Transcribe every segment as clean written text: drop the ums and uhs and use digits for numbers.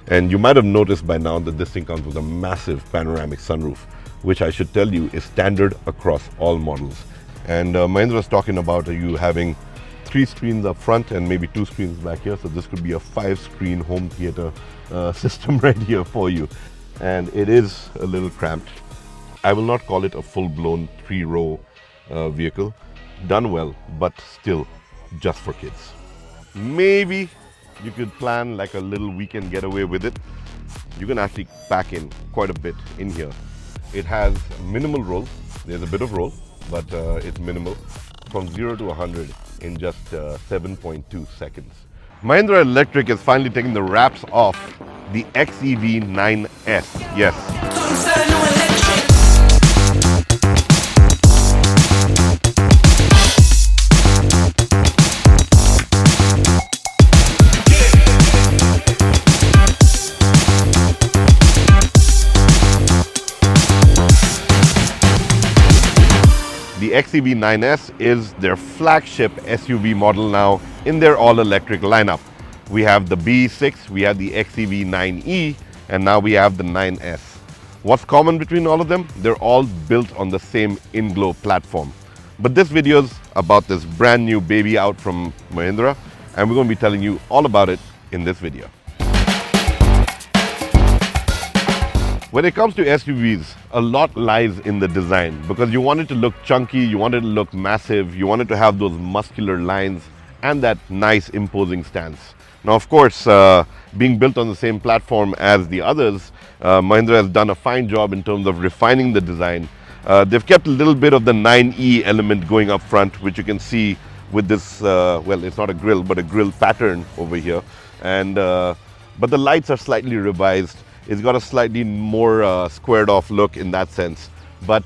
And you might have noticed by now that this thing comes with a massive panoramic sunroof, which I should tell you is standard across all models. And Mahindra was talking about you having 3 screens up front and maybe 2 screens back here. So this could be a 5-screen home theater system right here for you. And it is a little cramped. I will not call it a full-blown 3-row vehicle. Done well, but still just for kids. Maybe you could plan like a little weekend getaway with it. You can actually pack in quite a bit in here. It has minimal roll. There's a bit of roll, but it's minimal. From 0 to 100 in just 7.2 seconds. Mahindra Electric is finally taking the wraps off the XEV 9S. Yes. The XEV 9S is their flagship SUV model now in their all-electric lineup. We have the B6, we have the XEV 9e, and now we have the 9S. What's common between all of them? They're all built on the same INGLO platform. But this video is about this brand new baby out from Mahindra, and we're going to be telling you all about it in this video. When it comes to SUVs, a lot lies in the design because you want it to look chunky, you want it to look massive, you want it to have those muscular lines and that nice imposing stance. Now, of course, being built on the same platform as the others, Mahindra has done a fine job in terms of refining the design. They've kept a little bit of the 9e element going up front, which you can see with this, well, it's not a grille, but a grille pattern over here. And but the lights are slightly revised. It's got a slightly more squared off look in that sense, but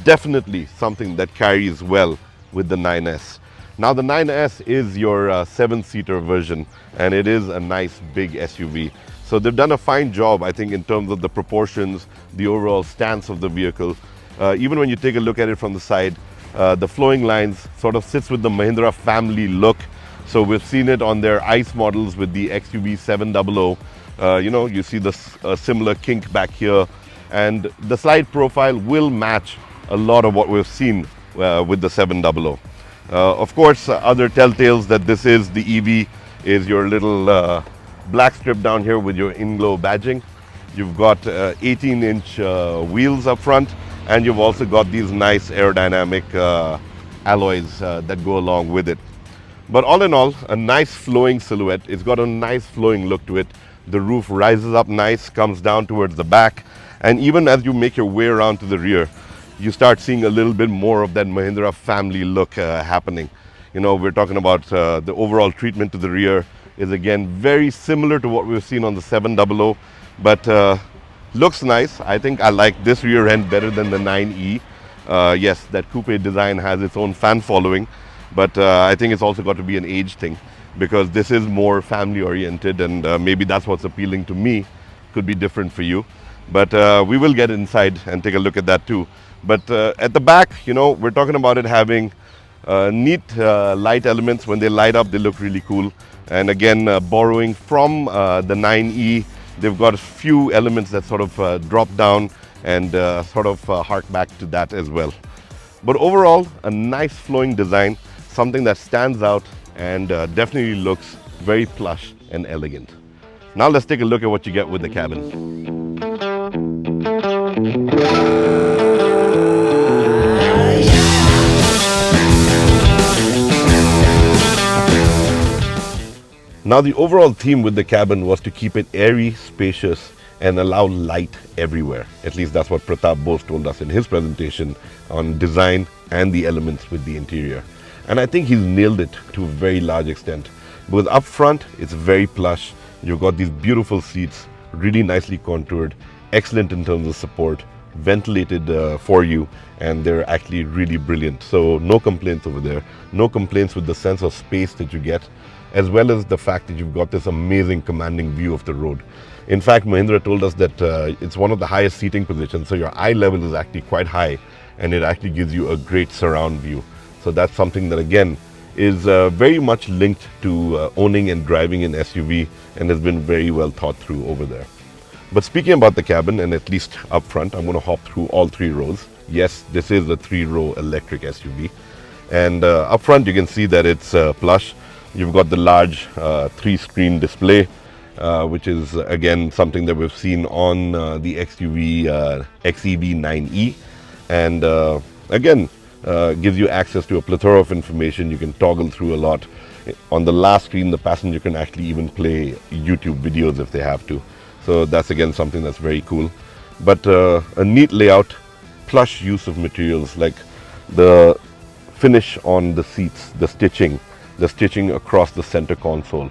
definitely something that carries well with the 9S. Now the 9S is your 7-seater version, and it is a nice big SUV. So they've done a fine job, I think, in terms of the proportions, the overall stance of the vehicle. Even when you take a look at it from the side, the flowing lines sort of sits with the Mahindra family look. So we've seen it on their ICE models with the XEV 700. You know, you see this similar kink back here, and the side profile will match a lot of what we've seen with the 700. Of course, other telltales that this is the EV is your little black strip down here with your INGLO badging. You've got 18-inch wheels up front, and you've also got these nice aerodynamic alloys that go along with it. But all in all, a nice flowing silhouette. It's got a nice flowing look to it. The roof rises up nice, comes down towards the back, and even as you make your way around to the rear, you start seeing a little bit more of that Mahindra family look happening. You know, we're talking about the overall treatment to the rear is again very similar to what we've seen on the 700, but looks nice. I think I like this rear end better than the 9e. Yes, that coupe design has its own fan following, but I think it's also got to be an age thing, because this is more family oriented, and maybe that's what's appealing to me. Could be different for you, but we will get inside and take a look at that too. But at the back, you know, we're talking about it having neat light elements. When they light up, they look really cool. And again, borrowing from the 9e, they've got a few elements that sort of drop down and sort of hark back to that as well. But overall, a nice flowing design, something that stands out and definitely looks very plush and elegant. Now let's take a look at what you get with the cabin. Now the overall theme with the cabin was to keep it airy, spacious, and allow light everywhere. At least that's what Pratap Bose told us in his presentation on design and the elements with the interior. And I think he's nailed it to a very large extent. Because up front, it's very plush. You've got these beautiful seats, really nicely contoured, excellent in terms of support, ventilated for you, and they're actually really brilliant. So no complaints over there. No complaints with the sense of space that you get, as well as the fact that you've got this amazing commanding view of the road. In fact, Mahindra told us that it's one of the highest seating positions, so your eye level is actually quite high, and it actually gives you a great surround view. So that's something that, again, is very much linked to owning and driving an SUV and has been very well thought through over there. But speaking about the cabin, and at least up front, I'm going to hop through all three rows. Yes, this is a three-row electric SUV. And up front, you can see that it's plush. You've got the large three-screen display, which is again something that we've seen on the XUV XEV 9e. And again, gives you access to a plethora of information. You can toggle through a lot. On the last screen, the passenger can actually even play YouTube videos if they have to. So that's again something that's very cool. But a neat layout, plush use of materials like the finish on the seats, the stitching across the center console.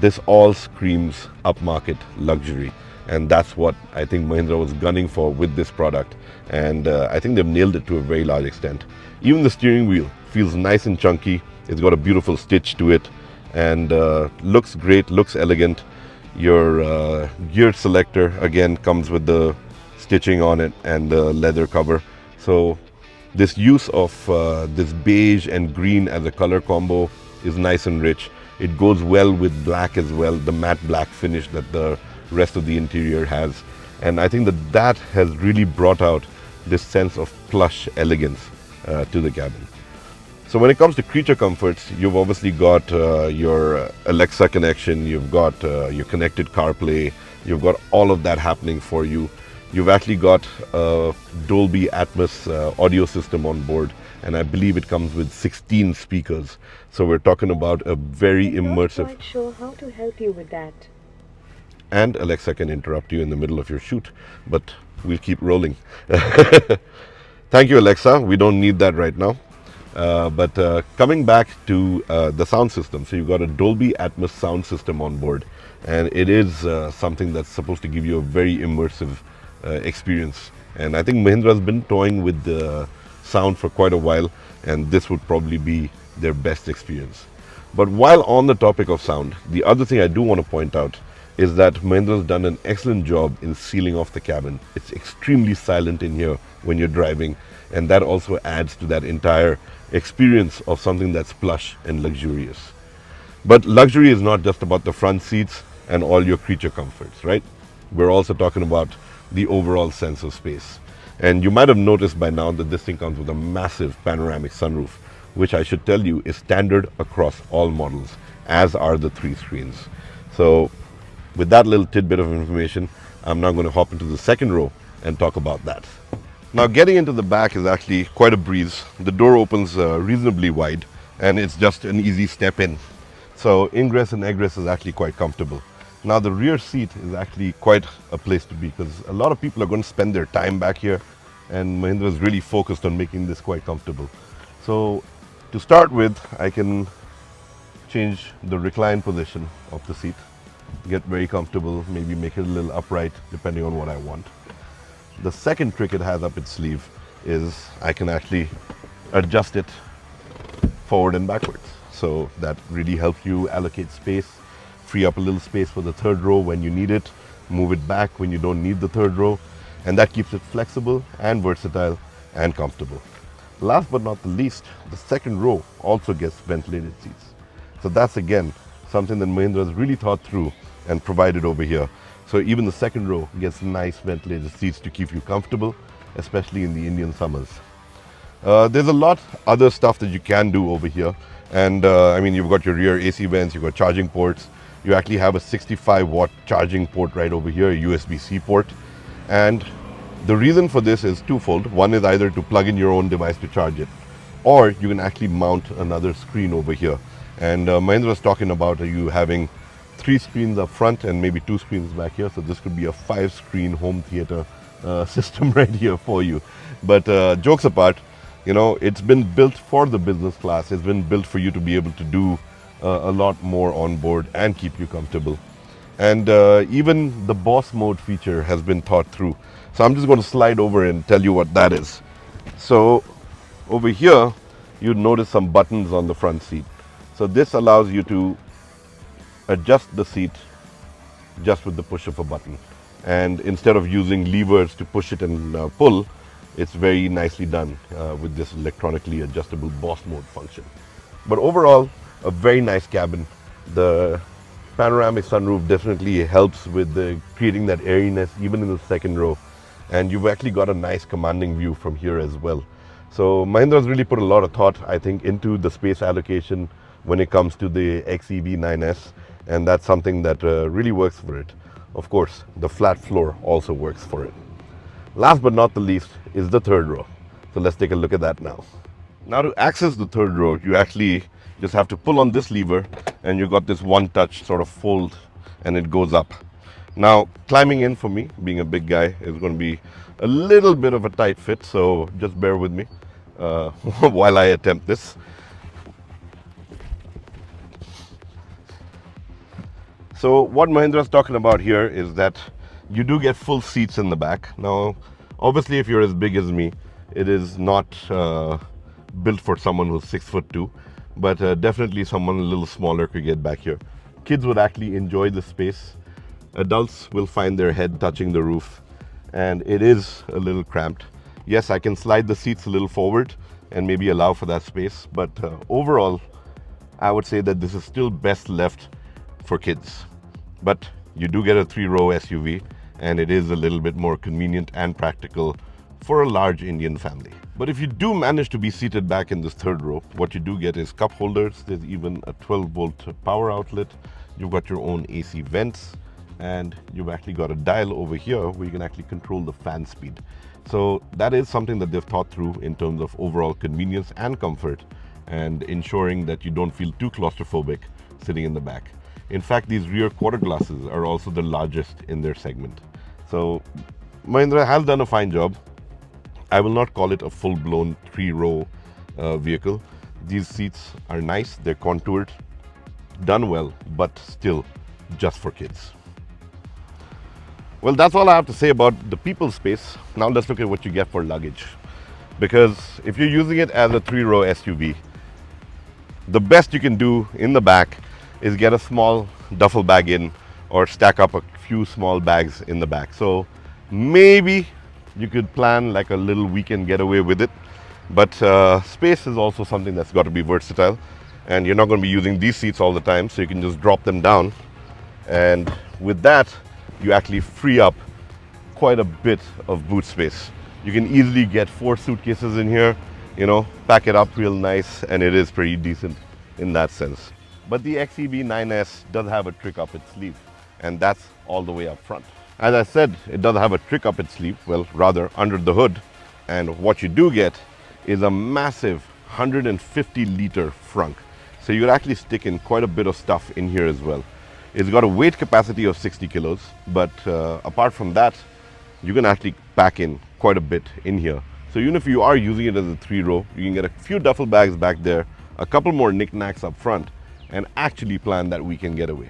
This all screams upmarket luxury. And that's what I think Mahindra was gunning for with this product. And I think they've nailed it to a very large extent. Even the steering wheel feels nice and chunky. It's got a beautiful stitch to it and looks great, looks elegant. Your gear selector again comes with the stitching on it and the leather cover. So this use of this beige and green as a color combo is nice and rich. It goes well with black as well, the matte black finish that the rest of the interior has. And I think that has really brought out this sense of plush elegance to the cabin. So when it comes to creature comforts, you've obviously got your Alexa connection, you've got your connected CarPlay, you've got all of that happening for you. You've actually got a Dolby Atmos audio system on board, and I believe it comes with 16 speakers. So we're talking about a very immersive... I'm not quite sure how to help you with that. And Alexa can interrupt you in the middle of your shoot, but we'll keep rolling. Thank you, Alexa. We don't need that right now. But coming back to the sound system, so you've got a Dolby Atmos sound system on board, and it is something that's supposed to give you a very immersive experience. And I think Mahindra has been toying with the sound for quite a while, and this would probably be their best experience. But while on the topic of sound, the other thing I do want to point out is that Mahindra has done an excellent job in sealing off the cabin. It's extremely silent in here when you're driving, and that also adds to that entire experience of something that's plush and luxurious. But luxury is not just about the front seats and all your creature comforts, right? We're also talking about the overall sense of space. And you might have noticed by now that this thing comes with a massive panoramic sunroof, which I should tell you is standard across all models, as are the three screens. So with that little tidbit of information, I'm now going to hop into the second row and talk about that. Now getting into the back is actually quite a breeze. The door opens reasonably wide and it's just an easy step in. So ingress and egress is actually quite comfortable. Now the rear seat is actually quite a place to be because a lot of people are going to spend their time back here, and Mahindra is really focused on making this quite comfortable. So to start with, I can change the recline position of the seat, get very comfortable, maybe make it a little upright depending on what I want. The second trick it has up its sleeve is I can actually adjust it forward and backwards. So that really helps you allocate space, free up a little space for the third row when you need it, move it back when you don't need the third row, and that keeps it flexible and versatile and comfortable. Last but not the least, the second row also gets ventilated seats. So that's again something that Mahindra has really thought through and provided over here. So even the second row gets nice ventilated seats to keep you comfortable, especially in the Indian summers. There's a lot other stuff that you can do over here. And I mean, you've got your rear AC vents, you've got charging ports. You actually have a 65-watt charging port right over here, a USB-C port. And the reason for this is twofold. One is either to plug in your own device to charge it, or you can actually mount another screen over here. And Mahindra was talking about you having 3 screens up front and maybe 2 screens back here. So this could be a 5-screen home theater system right here for you. But jokes apart, you know, it's been built for the business class. It's been built for you to be able to do a lot more on board and keep you comfortable. And even the boss mode feature has been thought through. So I'm just going to slide over and tell you what that is. So over here, you'd notice some buttons on the front seat. So this allows you to adjust the seat just with the push of a button. And instead of using levers to push it and pull, it's very nicely done with this electronically adjustable boss mode function. But overall, a very nice cabin. The panoramic sunroof definitely helps with creating that airiness even in the second row. And you've actually got a nice commanding view from here as well. So Mahindra's really put a lot of thought, I think, into the space allocation when it comes to the XEV 9S. And that's something that really works for it. Of course, the flat floor also works for it. Last but not the least is the third row. So let's take a look at that now. Now to access the third row, you actually just have to pull on this lever and you got this one touch sort of fold and it goes up. Now climbing in for me, being a big guy, is going to be a little bit of a tight fit, so just bear with me while I attempt this. So what Mahindra's talking about here is that you do get full seats in the back. Now obviously if you're as big as me, it is not built for someone who's 6'2", but definitely someone a little smaller could get back here. Kids would actually enjoy the space. Adults will find their head touching the roof, and it is a little cramped. Yes, I can slide the seats a little forward and maybe allow for that space, but overall, I would say that this is still best left for kids. But you do get a 3-row SUV, and it is a little bit more convenient and practical for a large Indian family. But if you do manage to be seated back in this third row, what you do get is cup holders. There's even a 12-volt power outlet. You've got your own AC vents, and you've actually got a dial over here where you can actually control the fan speed. So that is something that they've thought through in terms of overall convenience and comfort, and ensuring that you don't feel too claustrophobic sitting in the back. In fact, these rear quarter glasses are also the largest in their segment. So Mahindra has done a fine job. I will not call it a full-blown 3-row vehicle. These seats are nice, they're contoured, done well, but still just for kids. Well, that's all I have to say about the people space. Now let's look at what you get for luggage. Because if you're using it as a 3-row SUV, the best you can do in the back is get a small duffel bag in, or stack up a few small bags in the back. So maybe you could plan like a little weekend getaway with it. But space is also something that's got to be versatile, and you're not going to be using these seats all the time, so you can just drop them down, and with that you actually free up quite a bit of boot space. You can easily get 4 suitcases in here, you know, pack it up real nice, and it is pretty decent in that sense. But the XEV 9S does have a trick up its sleeve, and that's all the way up front. As I said, it does have a trick up its sleeve, well, rather under the hood, and what you do get is a massive 150-liter frunk. So you could actually stick in quite a bit of stuff in here as well. It's got a weight capacity of 60 kilos, but apart from that, you can actually pack in quite a bit in here. So even if you are using it as a 3-row, you can get a few duffel bags back there, a couple more knickknacks up front, and actually plan that weekend getaway.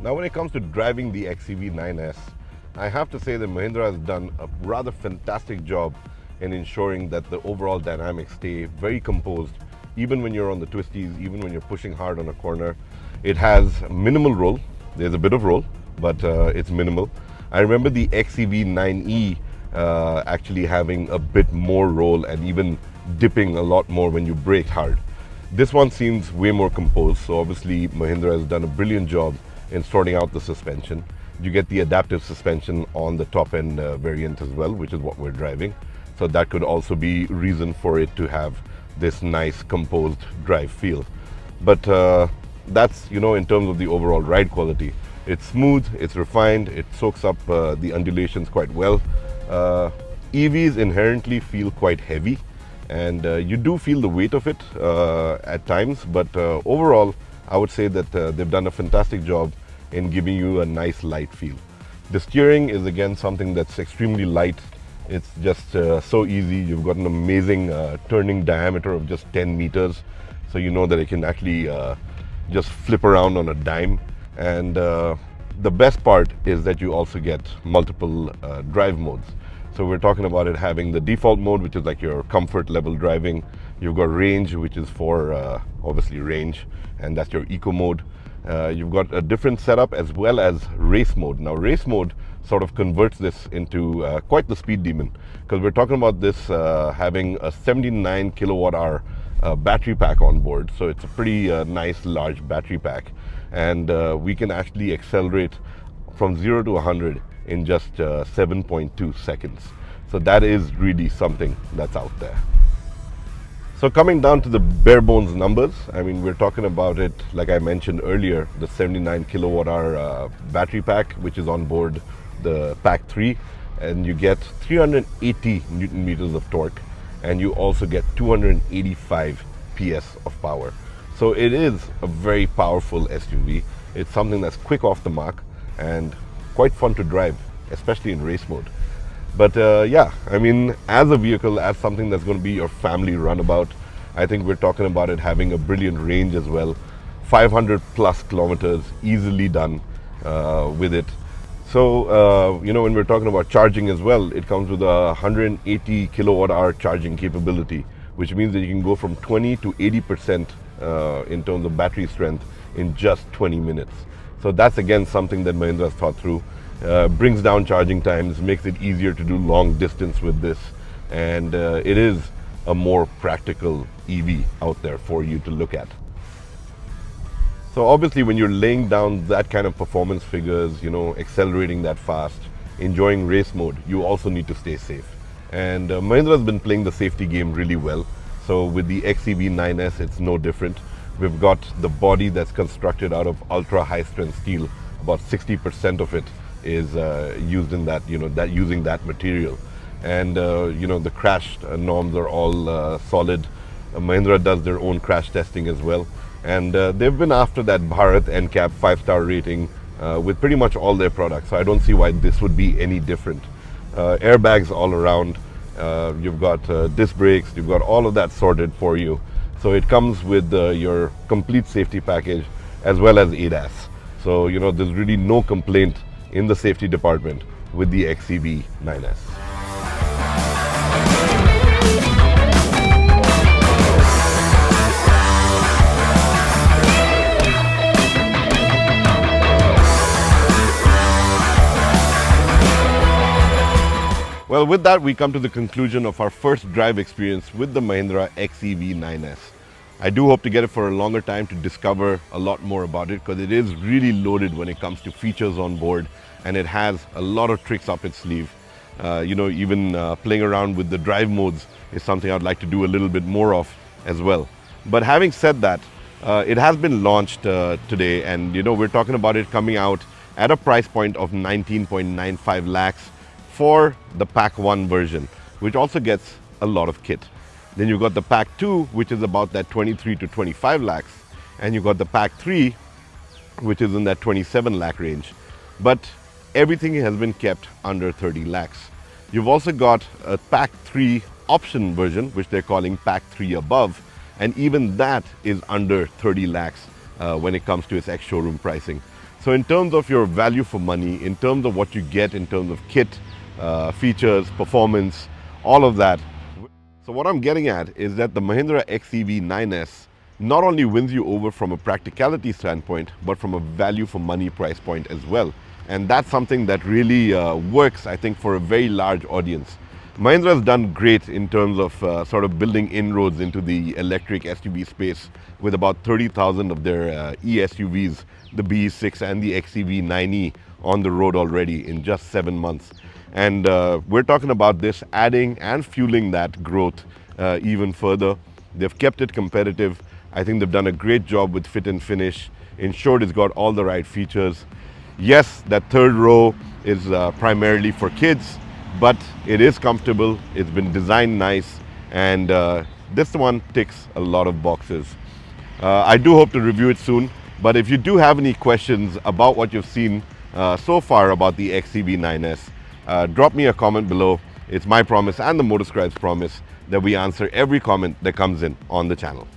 Now when it comes to driving the XEV 9S, I have to say that Mahindra has done a rather fantastic job in ensuring that the overall dynamics stay very composed, even when you're on the twisties, even when you're pushing hard on a corner. It has minimal roll. There's a bit of roll, but it's minimal. I remember the XEV 9e actually having a bit more roll and even dipping a lot more when you brake hard. This one seems way more composed, so obviously Mahindra has done a brilliant job in sorting out the suspension. You get the adaptive suspension on the top end variant as well, which is what we're driving. So that could also be reason for it to have this nice composed drive feel. But that's, you know, in terms of the overall ride quality. It's smooth, it's refined, it soaks up the undulations quite well. EVs inherently feel quite heavy, and you do feel the weight of it at times, but overall I would say that they've done a fantastic job in giving you a nice light feel. The steering is again something that's extremely light. It's just so easy. You've got an amazing turning diameter of just 10 meters, so you know that it can actually just flip around on a dime. And the best part is that you also get multiple drive modes. So we're talking about it having the default mode, which is like your comfort level driving. You've got range, which is for obviously range, and that's your eco mode. You've got a different setup as well as race mode. Now race mode sort of converts this into quite the speed demon, because we're talking about this having a 79 kilowatt hour battery pack on board. So it's a pretty nice large battery pack, and we can actually accelerate from 0 to 100 in just 7.2 seconds. So that is really something that's out there. So coming down to the bare bones numbers, I mean, we're talking about it, like I mentioned earlier, the 79 kilowatt hour battery pack, which is on board the Pack 3, and you get 380 Newton meters of torque, and you also get 285 PS of power. So it is a very powerful SUV. It's something that's quick off the mark and quite fun to drive, especially in race mode. But yeah, I mean, as a vehicle, as something that's going to be your family runabout, I think we're talking about it having a brilliant range as well. 500 plus kilometers easily done with it. So, you know, when we're talking about charging as well, it comes with a 180 kilowatt hour charging capability, which means that you can go from 20 to 80% in terms of battery strength in just 20 minutes. So that's again something that Mahindra has thought through. Brings down charging times, makes it easier to do long distance with this, and it is a more practical EV out there for you to look at. So obviously when you're laying down that kind of performance figures, you know, accelerating that fast, enjoying race mode, you also need to stay safe. And Mahindra has been playing the safety game really well. So with the XEV 9S, it's no different. We've got the body that's constructed out of ultra high strength steel. About 60% of it is used in that, you know, that using that material. And you know, the crash norms are all solid. Mahindra does their own crash testing as well, and they've been after that Bharat NCAP 5-star rating with pretty much all their products. So I don't see why this would be any different. Airbags all around, you've got disc brakes, you've got all of that sorted for you. So it comes with your complete safety package as well as ADAS. So you know, there's really no complaint in the safety department with the XEV 9S. Well, with that, we come to the conclusion of our first drive experience with the Mahindra XEV 9S. I do hope to get it for a longer time to discover a lot more about it, because it is really loaded when it comes to features on board, and it has a lot of tricks up its sleeve. You know, even playing around with the drive modes is something I'd like to do a little bit more of as well. But having said that, it has been launched today, and you know, we're talking about it coming out at a price point of 19.95 lakhs for the Pack 1 version, which also gets a lot of kit. Then you've got the Pack 2, which is about that 23 to 25 lakhs, and you've got the Pack 3, which is in that 27 lakh range. But everything has been kept under 30 lakhs. You've also got a Pack 3 option version, which they're calling Pack 3 above, and even that is under 30 lakhs when it comes to its ex-showroom pricing. So in terms of your value for money, in terms of what you get in terms of kit, features, performance, all of that. So what I'm getting at is that the Mahindra XEV 9S not only wins you over from a practicality standpoint, but from a value for money price point as well. And that's something that really works, I think, for a very large audience. Mahindra has done great in terms of sort of building inroads into the electric SUV space with about 30,000 of their e-SUVs, the BE6 and the XEV 9e, on the road already in just 7 months. And we're talking about this adding and fueling that growth even further. They've kept it competitive. I think they've done a great job with fit and finish, ensured it's got all the right features. Yes, that third row is primarily for kids, but it is comfortable, it's been designed nice, and this one ticks a lot of boxes. I do hope to review it soon, but if you do have any questions about what you've seen so far about the XEV 9S, drop me a comment below. It's my promise and the MOTORSCRIBES promise that we answer every comment that comes in on the channel.